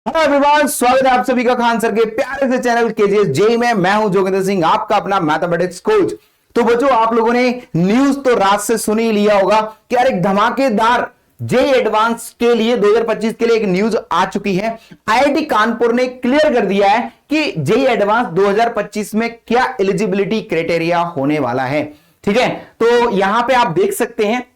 Hello everyone, स्वागत है आप सभी का खान सर के प्यारे से चैनल केजीएस जेई में। मैं हूं जोगिंदर सिंह, आपका अपना मैथमेटिक्स कोच। तो बच्चों, आप लोगों ने न्यूज तो रात से सुन ही लिया होगा कि यार एक धमाकेदार जेई एडवांस के लिए 2025 के लिए एक न्यूज आ चुकी है। आईआईटी कानपुर ने क्लियर कर दिया है कि जेई एडवांस 2025 में क्या एलिजिबिलिटी क्राइटेरिया होने वाला है। ठीक है, तो यहां पे आप देख सकते हैं,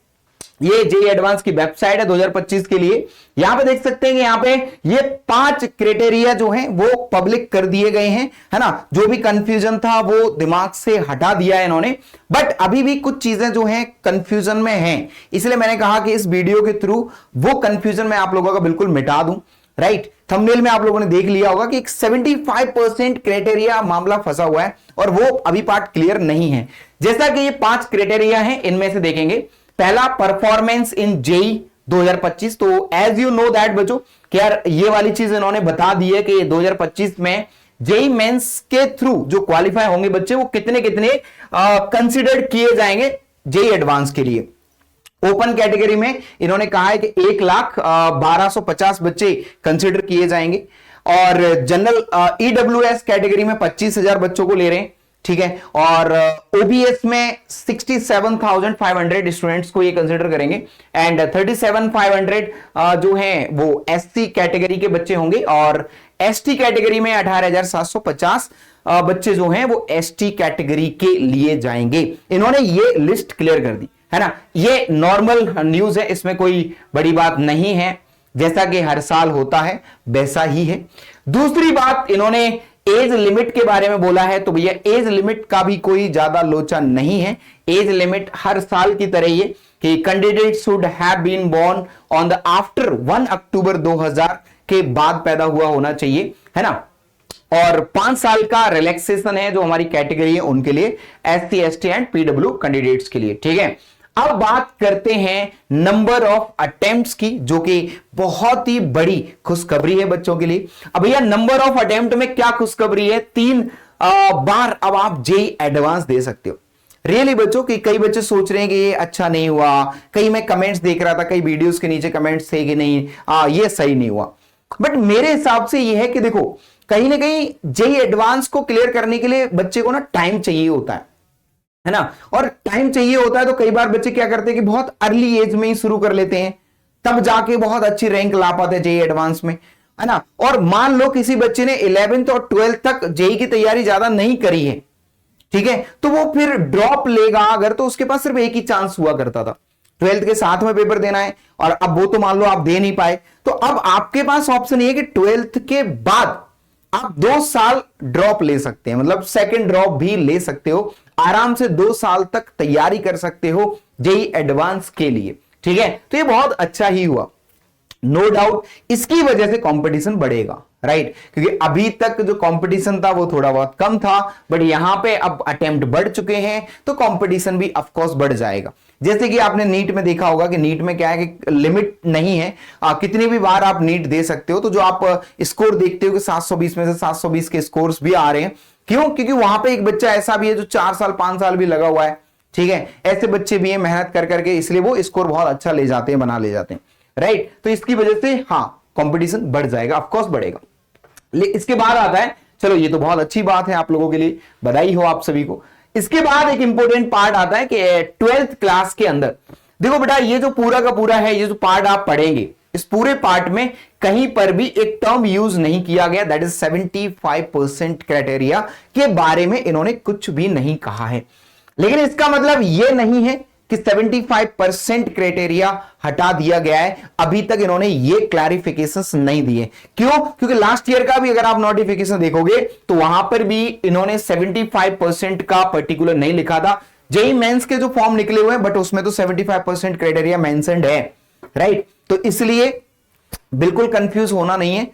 ये जेई एडवांस की वेबसाइट है 2025 के लिए। यहां पे देख सकते हैं कि यहां पे ये 5 क्राइटेरिया जो हैं वो पब्लिक कर दिए गए हैं, है ना। जो भी कंफ्यूजन था वो दिमाग से हटा दिया है इन्होंने, बट अभी भी कुछ चीजें जो हैं कंफ्यूजन में हैं। इसलिए मैंने कहा कि इस वीडियो के थ्रू वो कंफ्यूजन मैं आप लोगों का बिल्कुल मिटा दूं। राइट, थंबनेल में आप लोगों ने देख लिया होगा कि 75% क्राइटेरिया मामला फंसा हुआ है और वो अभी पार्ट क्लियर नहीं है। जैसा कि ये 5 क्राइटेरिया है, इनमें से देखेंगे पहला परफॉर्मेंस इन जेई 2025। तो एज यू नो दैट बच्चों कि यार ये वाली चीज इन्होंने बता दी है कि 2025 में जेई मेंस के थ्रू जो क्वालिफाई होंगे बच्चे वो कितने कितने कंसीडर किए जाएंगे जेई एडवांस के लिए। ओपन कैटेगरी में इन्होंने कहा है कि 1,1250 बच्चे कंसीडर किए जाएंगे और जनरल ईडब्ल्यूएस कैटेगरी में 25,000 बच्चों को ले रहे हैं। ठीक है, और ओबीएस में 67,500 स्टूडेंट्स को ये कंसीडर करेंगे एंड 37,500 जो हैं वो एससी कैटेगरी के बच्चे होंगे और एसटी कैटेगरी में 18,750 बच्चे जो हैं वो एसटी कैटेगरी के लिए जाएंगे। इन्होंने ये लिस्ट क्लियर कर दी है ना। ये नॉर्मल न्यूज है, इसमें कोई बड़ी बात नहीं है, जैसा कि हर साल होता है वैसा ही है। दूसरी बात, इन्होंने एज लिमिट के बारे में बोला है। तो भैया एज लिमिट का भी कोई ज्यादा लोचा नहीं है। एज लिमिट हर साल की तरह ये कि candidate should have been born on the after 1 October 2000 के बाद पैदा हुआ होना चाहिए, है ना। और 5 साल का रिलैक्सेशन है जो हमारी कैटेगरी है उनके लिए, SC ST and PW candidates के लिए। ठीक है, अब बात करते हैं नंबर ऑफ अटेम्प्ट्स की, जो कि बहुत ही बड़ी खुशखबरी है बच्चों के लिए। अब भैया नंबर ऑफ अटेम्प्ट में क्या खुशखबरी है, 3 बार अब आप जेई एडवांस दे सकते हो। रियली बच्चों कि कई बच्चे सोच रहे हैं कि ये अच्छा नहीं हुआ, कई मैं कमेंट्स देख रहा था, कई वीडियोस के नीचे कमेंट्स थे कि नहीं ये सही नहीं हुआ। बट मेरे हिसाब से ये है कि देखो, कहीं ना कहीं जेई एडवांस को क्लियर करने के लिए बच्चे को ना टाइम चाहिए होता है ना। और टाइम चाहिए होता है तो कई बार बच्चे क्या करते हैं कि बहुत अर्ली एज में ही शुरू कर लेते हैं, तब जाके बहुत अच्छी रैंक ला पाते हैं जेई एडवांस में, है ना। और मान लो किसी बच्चे ने 11th और 12th तक जेई की तैयारी ज्यादा नहीं करी है, ठीक है, तो वो फिर ड्रॉप लेगा अगर, तो उसके पास सिर्फ एक ही चांस हुआ करता था, 12th के साथ में पेपर देना है। और अब वो तो मान लो आप दे नहीं पाए, तो अब आपके पास ऑप्शन ये है कि 12th के बाद आप 2 साल ड्रॉप ले सकते हैं, मतलब सेकंड ड्रॉप भी ले सकते हो, आराम से 2 साल तक तैयारी कर सकते हो जेई एडवांस के लिए। ठीक है, तो ये बहुत अच्छा ही हुआ, नो डाउट। इसकी वजह से कंपटीशन बढ़ेगा, राइट, क्योंकि अभी तक जो कंपटीशन था वो थोड़ा बहुत कम था, बट यहां पे अब अटेम्प्ट बढ़ चुके हैं तो कंपटीशन भी ऑफ कोर्स बढ़ जाएगा। जैसे कि आपने नीट में देखा होगा कि नीट में क्या है कि लिमिट नहीं है, कितनी भी बार आप नीट दे सकते हो। तो जो आप स्कोर देखते हो कि 720 में से 720 के स्कोर्स भी आ रहे हैं, क्यों? क्योंकि वहां पे एक बच्चा ऐसा भी है जो 4 साल 5 साल भी लगा हुआ है। ठीक है, ऐसे बच्चे भी हैं मेहनत कर करके, इसलिए वो स्कोर बहुत अच्छा ले जाते हैं, बना ले जाते हैं, राइट। तो इसकी वजह से हाँ कंपटीशन बढ़ जाएगा, ऑफकोर्स बढ़ेगा। इसके बाद आता है, चलो ये तो बहुत अच्छी बात है, आप लोगों के लिए बधाई हो आप सभी को। इसके बाद एक इंपॉर्टेंट पार्ट आता है कि 12th क्लास के अंदर देखो बेटा, ये जो पूरा का पूरा है, ये जो पार्ट आप पढ़ेंगे, इस पूरे पार्ट में कहीं पर भी एक टर्म यूज नहीं किया गया, दैट इज 75% क्राइटेरिया के बारे में इन्होंने कुछ भी नहीं कहा है। लेकिन इसका मतलब यह नहीं है कि 75% क्राइटेरिया हटा दिया गया है, अभी तक इन्होंने ये क्लैरिफिकेशंस नहीं दिए। क्यों? क्योंकि लास्ट ईयर का भी अगर आप नोटिफिकेशन देखोगे तो वहां पर भी इन्होंने 75% का पर्टिकुलर नहीं लिखा था। जेई मेंस के जो फॉर्म निकले हुए हैं, बट उसमें तो 75% क्राइटेरिया मेंशन्ड है, राइट। तो इसलिए बिल्कुल कंफ्यूज होना नहीं है,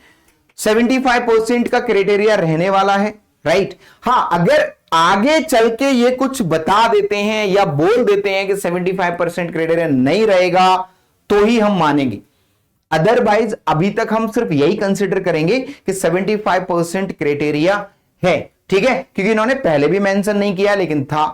75% का क्राइटेरिया रहने वाला है, राइट। हां, अगर आगे चल के ये कुछ बता देते हैं या बोल देते हैं कि 75% क्राइटेरिया नहीं रहेगा तो ही हम मानेंगे, अदरवाइज अभी तक हम सिर्फ यही कंसिडर करेंगे कि 75% क्राइटेरिया है। ठीक है, क्योंकि इन्होंने पहले भी मेंशन नहीं किया लेकिन था,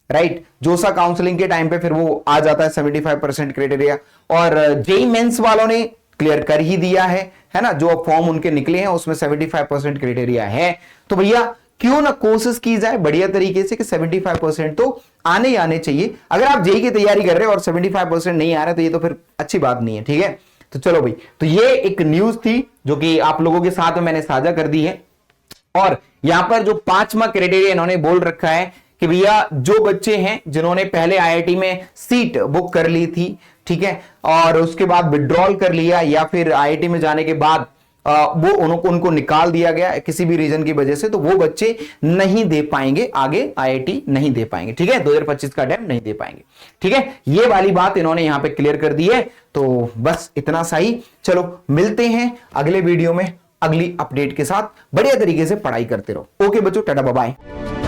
राइट। जोसा काउंसलिंग के टाइम पे फिर वो आ जाता है 75% क्राइटेरिया, और जेई मेंस वालों ने क्लियर कर ही दिया है है ना, जो फॉर्म उनके निकले हैं उसमें 75% क्राइटेरिया है, तो भैया क्यों ना कोशिश की जाए बढ़िया तरीके से कि 75% तो आने ही आने चाहिए। अगर आप जेई की तैयारी कर रहे हो और 75% नहीं आ रहे तो ये तो फिर अच्छी बात नहीं है, ठीक है। तो चलो भाई, तो ये एक न्यूज थी जो कि आप लोगों के साथ में मैंने साझा कर दी है। और यहां पर जो 5वां क्राइटेरिया इन्होंने बोल रखा है कि भैया जो बच्चे हैं जिन्होंने पहले आईआईटी में सीट बुक कर ली थी, ठीक है, और उसके बाद विड्रॉल कर लिया या फिर आईआईटी में जाने के बाद वो उनको निकाल दिया गया किसी भी रीजन की वजह से, तो वो बच्चे नहीं दे पाएंगे आगे आईआईटी, नहीं दे पाएंगे, ठीक है, 2025 का अटेम्प्ट नहीं दे पाएंगे, ठीक है। ये वाली बात इन्होंने यहां पे क्लियर कर दी है। तो बस इतना सा ही, चलो मिलते हैं अगले वीडियो में अगली अपडेट के साथ। बढ़िया तरीके से पढ़ाई करते रहो। ओके बच्चों, टाटा बाय बाय।